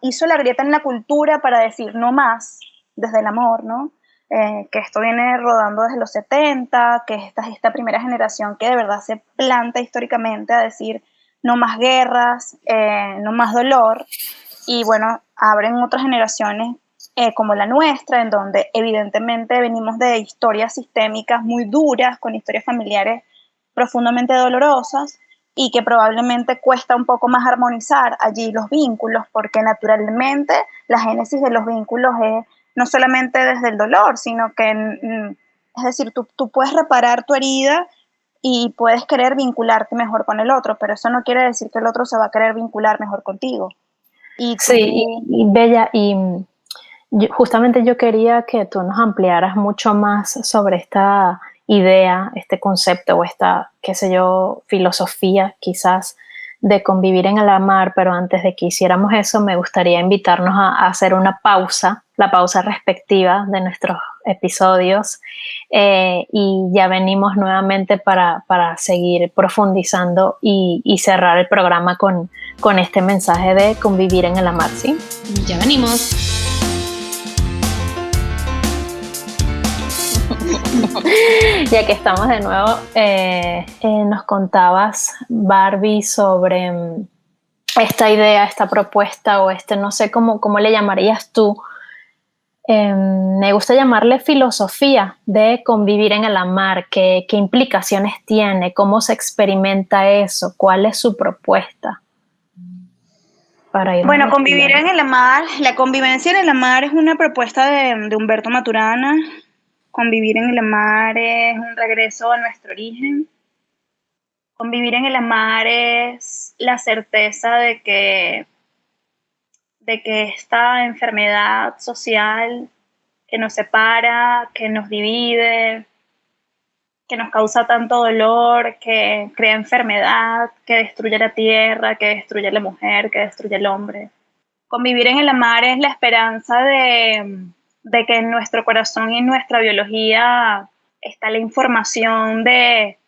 hizo la grieta en la cultura para decir no más desde el amor, ¿no? Que esto viene rodando desde los 70, que es esta primera generación que de verdad se planta históricamente a decir no más guerras, no más dolor, y bueno, abren otras generaciones como la nuestra, en donde evidentemente venimos de historias sistémicas muy duras, con historias familiares profundamente dolorosas, y que probablemente cuesta un poco más armonizar allí los vínculos, porque naturalmente la génesis de los vínculos es no solamente desde el dolor, sino que, es decir, tú puedes reparar tu herida y puedes querer vincularte mejor con el otro, pero eso no quiere decir que el otro se va a querer vincular mejor contigo. Sí, y Bella, y justamente yo quería que tú nos ampliaras mucho más sobre esta idea, este concepto o esta, qué sé yo, filosofía quizás de convivir en el amar, pero antes de que hiciéramos eso me gustaría invitarnos a hacer una pausa, la pausa respectiva de nuestros episodios, y ya venimos nuevamente para seguir profundizando y cerrar el programa con este mensaje de convivir en el amar, ¿sí? Ya venimos. Ya que estamos de nuevo, nos contabas, Barbie, sobre esta idea, esta propuesta o no sé cómo le llamarías tú. Me gusta llamarle filosofía de convivir en el amar. ¿Qué implicaciones tiene? ¿Cómo se experimenta eso? ¿Cuál es su propuesta? Bueno, convivir en el amar, la convivencia en el amar es una propuesta de Humberto Maturana. Convivir en el amar es un regreso a nuestro origen. Convivir en el amar es la certeza de que esta enfermedad social que nos separa, que nos divide, que nos causa tanto dolor, que crea enfermedad, que destruye la tierra, que destruye la mujer, que destruye el hombre. Convivir en el amar es la esperanza de que en nuestro corazón y en nuestra biología está la información de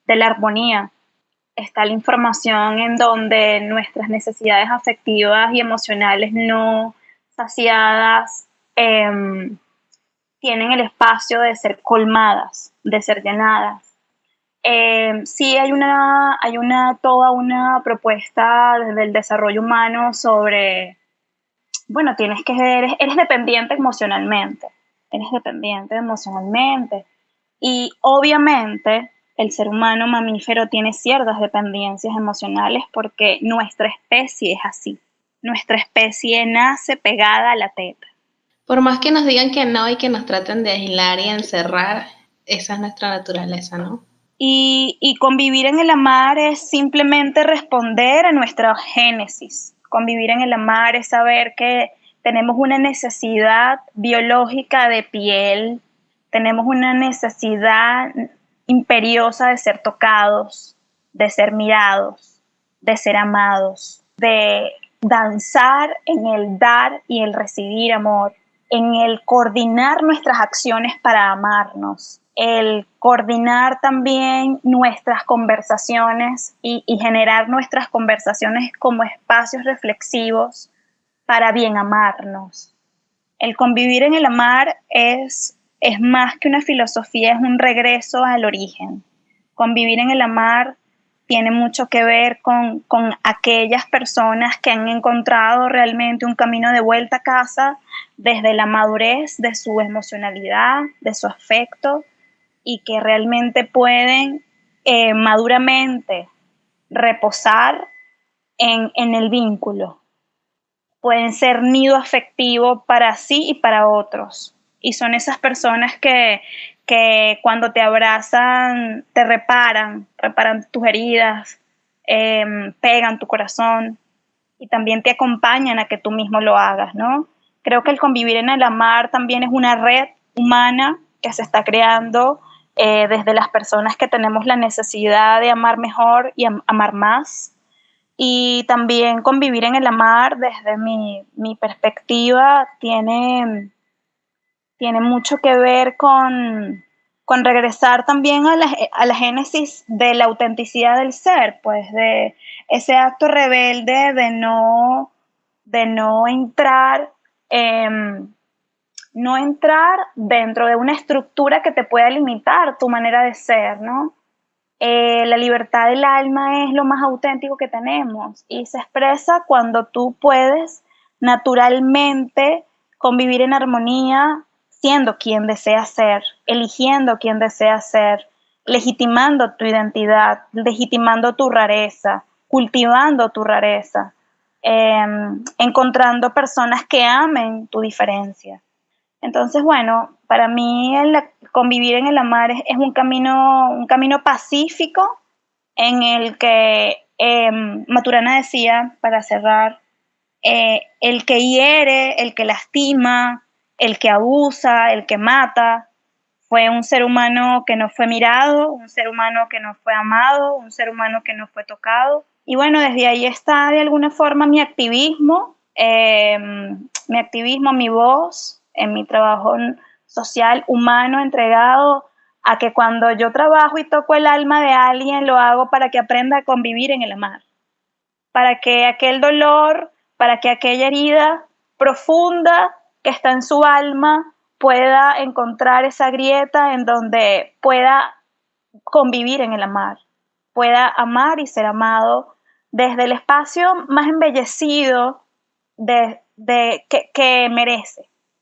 la armonía, está la información en donde nuestras necesidades afectivas y emocionales no saciadas tienen el espacio de ser colmadas, de ser llenadas. Sí hay toda una propuesta desde el desarrollo humano sobre, bueno, eres dependiente emocionalmente, y obviamente el ser humano mamífero tiene ciertas dependencias emocionales porque nuestra especie es así, nuestra especie nace pegada a la teta. Por más que nos digan que no y que nos traten de aislar y encerrar, esa es nuestra naturaleza, ¿no? Y convivir en el amar es simplemente responder a nuestra génesis. Convivir en el amar es saber que tenemos una necesidad biológica de piel, tenemos una necesidad imperiosa de ser tocados, de ser mirados, de ser amados, de danzar en el dar y el recibir amor, en el coordinar nuestras acciones para amarnos, el coordinar también nuestras conversaciones y generar nuestras conversaciones como espacios reflexivos para bien amarnos. El convivir en el amar es más que una filosofía, es un regreso al origen. Convivir en el amar tiene mucho que ver con aquellas personas que han encontrado realmente un camino de vuelta a casa desde la madurez de su emocionalidad, de su afecto, y que realmente pueden maduramente reposar en el vínculo. Pueden ser nido afectivo para sí y para otros. Y son esas personas que cuando te abrazan, te reparan tus heridas, pegan tu corazón y también te acompañan a que tú mismo lo hagas, ¿no? Creo que el convivir en el amar también es una red humana que se está creando desde las personas que tenemos la necesidad de amar mejor y amar más. Y también convivir en el amar, desde mi perspectiva, tiene mucho que ver con regresar también a la génesis de la autenticidad del ser, pues de ese acto rebelde de no entrar, no entrar dentro de una estructura que te pueda limitar tu manera de ser, ¿no? La libertad del alma es lo más auténtico que tenemos y se expresa cuando tú puedes naturalmente convivir en armonía, siendo quien deseas ser, eligiendo quien deseas ser, legitimando tu identidad, legitimando tu rareza, cultivando tu rareza, encontrando personas que amen tu diferencia. Entonces, bueno, para mí convivir en el amar es un camino pacífico en el que Maturana decía, para cerrar, el que hiere, el que lastima, el que abusa, el que mata, fue un ser humano que no fue mirado, un ser humano que no fue amado, un ser humano que no fue tocado. Y bueno, desde ahí está de alguna forma mi activismo, mi voz, en mi trabajo social, humano, entregado a que cuando yo trabajo y toco el alma de alguien, lo hago para que aprenda a convivir en el amar, para que aquel dolor, para que aquella herida profunda que está en su alma pueda encontrar esa grieta en donde pueda convivir en el amar, pueda amar y ser amado desde el espacio más embellecido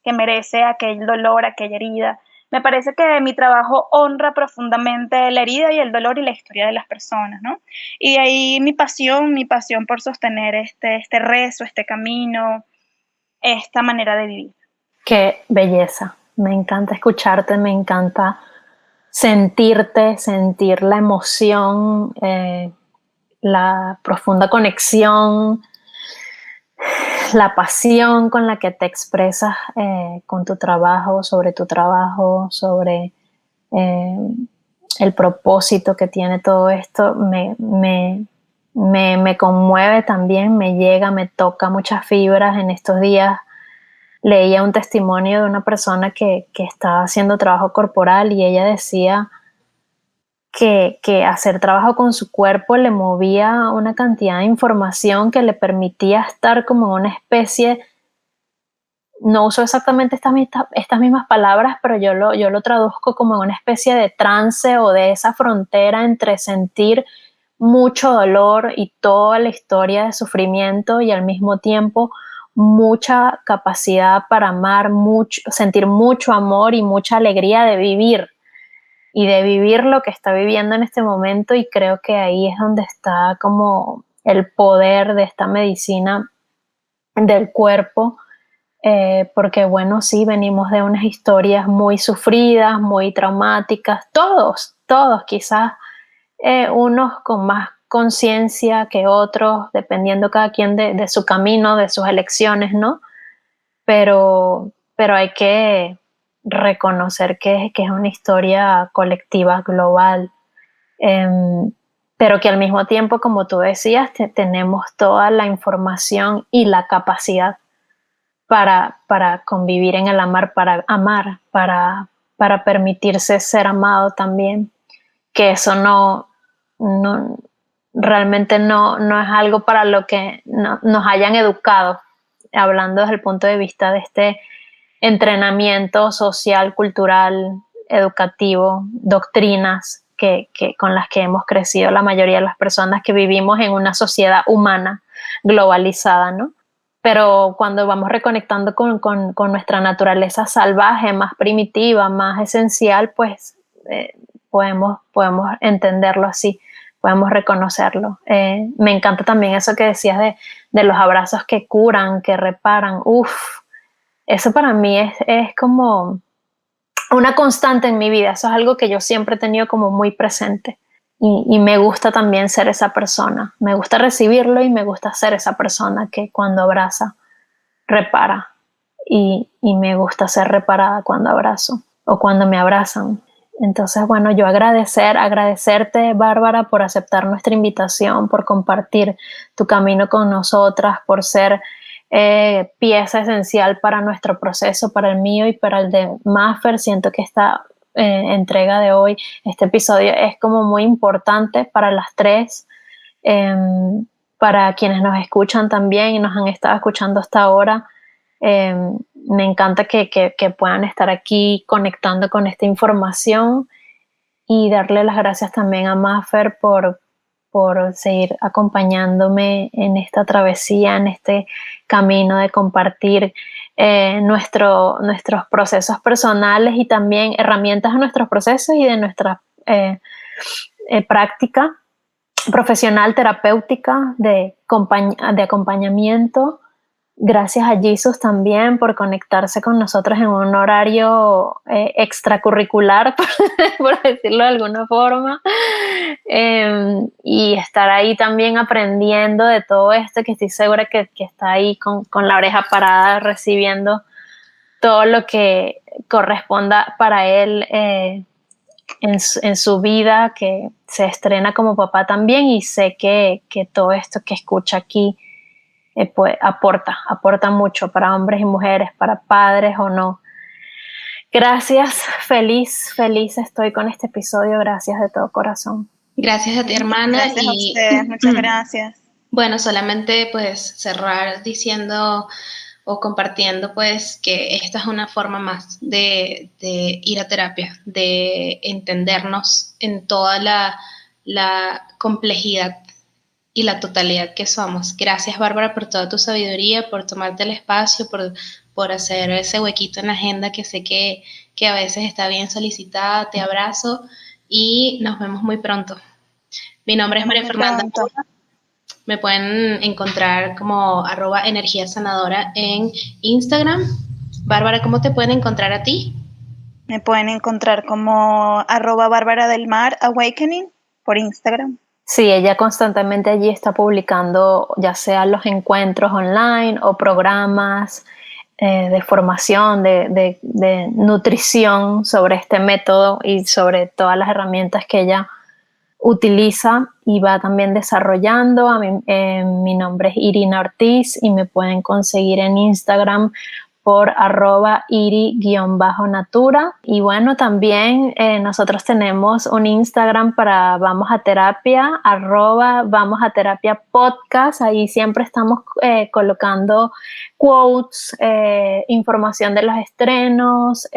que merece aquel dolor, aquella herida. Me parece que mi trabajo honra profundamente la herida y el dolor y la historia de las personas, ¿no? Y de ahí mi pasión por sostener este rezo, este camino, esta manera de vivir. Qué belleza. Me encanta escucharte, me encanta sentirte, sentir la emoción, la profunda conexión, la pasión con la que te expresas con tu trabajo, sobre el propósito que tiene todo esto. Me conmueve también, me llega, me toca muchas fibras. En estos días leía un testimonio de una persona que estaba haciendo trabajo corporal y ella decía que hacer trabajo con su cuerpo le movía una cantidad de información que le permitía estar como en una especie, no uso exactamente estas mismas palabras, pero yo lo traduzco como en una especie de trance o de esa frontera entre sentir mucho dolor y toda la historia de sufrimiento y al mismo tiempo mucha capacidad para amar, sentir mucho amor y mucha alegría de vivir y de vivir lo que está viviendo en este momento. Y creo que ahí es donde está como el poder de esta medicina del cuerpo, porque bueno, sí, venimos de unas historias muy sufridas, muy traumáticas, todos quizás, unos con más conciencia que otros, dependiendo cada quien de su camino, de sus elecciones, ¿no? Pero hay que reconocer que es una historia colectiva, global, pero que al mismo tiempo, como tú decías, tenemos toda la información y la capacidad para convivir en el amar, para permitirse ser amado también, que eso no realmente no es algo para lo que nos hayan educado, hablando desde el punto de vista de este entrenamiento social, cultural, educativo, doctrinas con las que hemos crecido la mayoría de las personas que vivimos en una sociedad humana globalizada, ¿no? Pero cuando vamos reconectando con nuestra naturaleza salvaje, más primitiva, más esencial, pues podemos entenderlo así. podemos reconocerlo. Me encanta también eso que decías de los abrazos que curan, que reparan. Eso para mí es como una constante en mi vida. Eso es algo que yo siempre he tenido como muy presente. Y me gusta también ser esa persona. Me gusta recibirlo y me gusta ser esa persona que cuando abraza, repara. Y me gusta ser reparada cuando abrazo o cuando me abrazan. Entonces, bueno, yo agradecerte, Bárbara, por aceptar nuestra invitación, por compartir tu camino con nosotras, por ser pieza esencial para nuestro proceso, para el mío y para el de Maffer. Siento que esta entrega de hoy, este episodio es como muy importante para las tres, para quienes nos escuchan también y nos han estado escuchando hasta ahora. Me encanta que puedan estar aquí conectando con esta información y darle las gracias también a Maffer por seguir acompañándome en esta travesía, en este camino de compartir nuestros procesos personales y también herramientas a nuestros procesos y de nuestra práctica profesional, terapéutica, de acompañamiento. Gracias a Jesus también por conectarse con nosotros en un horario extracurricular, por decirlo de alguna forma, y estar ahí también aprendiendo de todo esto, que estoy segura que está ahí con la oreja parada recibiendo todo lo que corresponda para él en su vida, que se estrena como papá también, y sé que todo esto que escucha aquí pues aporta mucho para hombres y mujeres, para padres o no. Gracias, feliz estoy con este episodio, gracias de todo corazón. Gracias a ti, hermana. Gracias a ustedes, muchas gracias. Bueno, solamente pues cerrar diciendo o compartiendo pues que esta es una forma más de ir a terapia, de entendernos en toda la complejidad y la totalidad que somos. Gracias, Bárbara, por toda tu sabiduría, por tomarte el espacio, por hacer ese huequito en la agenda que sé que a veces está bien solicitada. Te abrazo y nos vemos muy pronto. Mi nombre es María Fernanda. Me pueden encontrar como @energiasanadora en Instagram. Bárbara, ¿cómo te pueden encontrar a ti? Me pueden encontrar como @BárbaraDelMarAwakening por Instagram. Sí, ella constantemente allí está publicando ya sea los encuentros online o programas de formación, de nutrición sobre este método y sobre todas las herramientas que ella utiliza y va también desarrollando. Mi nombre es Irina Ortiz y me pueden conseguir en Instagram por @iri_natura. Y bueno, también nosotros tenemos un Instagram para Vamos a Terapia, @VamosATerapiaPodcast. Ahí siempre estamos colocando quotes, información de los estrenos,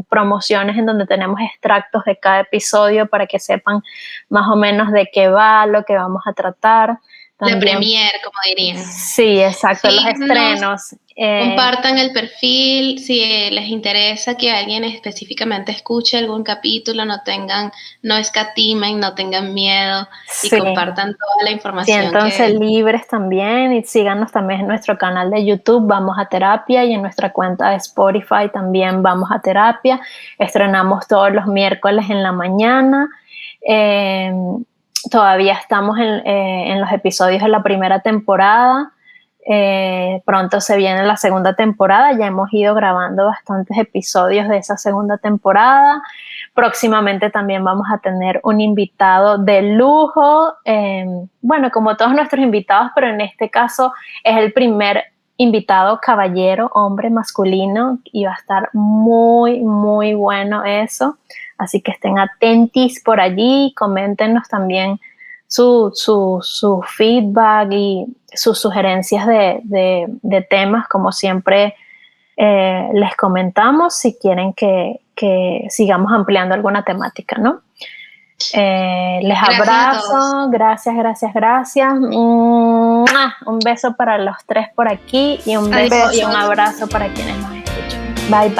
promociones en donde tenemos extractos de cada episodio para que sepan más o menos de qué va, lo que vamos a tratar. También, la premier, como dirían. Sí, exacto, los estrenos. Compartan el perfil, si les interesa que alguien específicamente escuche algún capítulo, no escatimen, no tengan miedo, sí, y compartan toda la información. Siéntanse libres también y síganos también en nuestro canal de YouTube Vamos a Terapia y en nuestra cuenta de Spotify también Vamos a Terapia. Estrenamos todos los miércoles en la mañana. Todavía estamos en los episodios de la primera temporada. Pronto se viene la segunda temporada. Ya hemos ido grabando bastantes episodios de esa segunda temporada. Próximamente también vamos a tener un invitado de lujo. Bueno, como todos nuestros invitados, pero en este caso es el primer invitado caballero, hombre, masculino, y va a estar muy, muy bueno eso. Así que estén atentos por allí, coméntenos también su feedback y sus sugerencias de temas, como siempre les comentamos, si quieren que sigamos ampliando alguna temática, ¿no? Les abrazo, gracias. Un beso para los tres por aquí y un beso y un abrazo para quienes nos escuchan. Bye.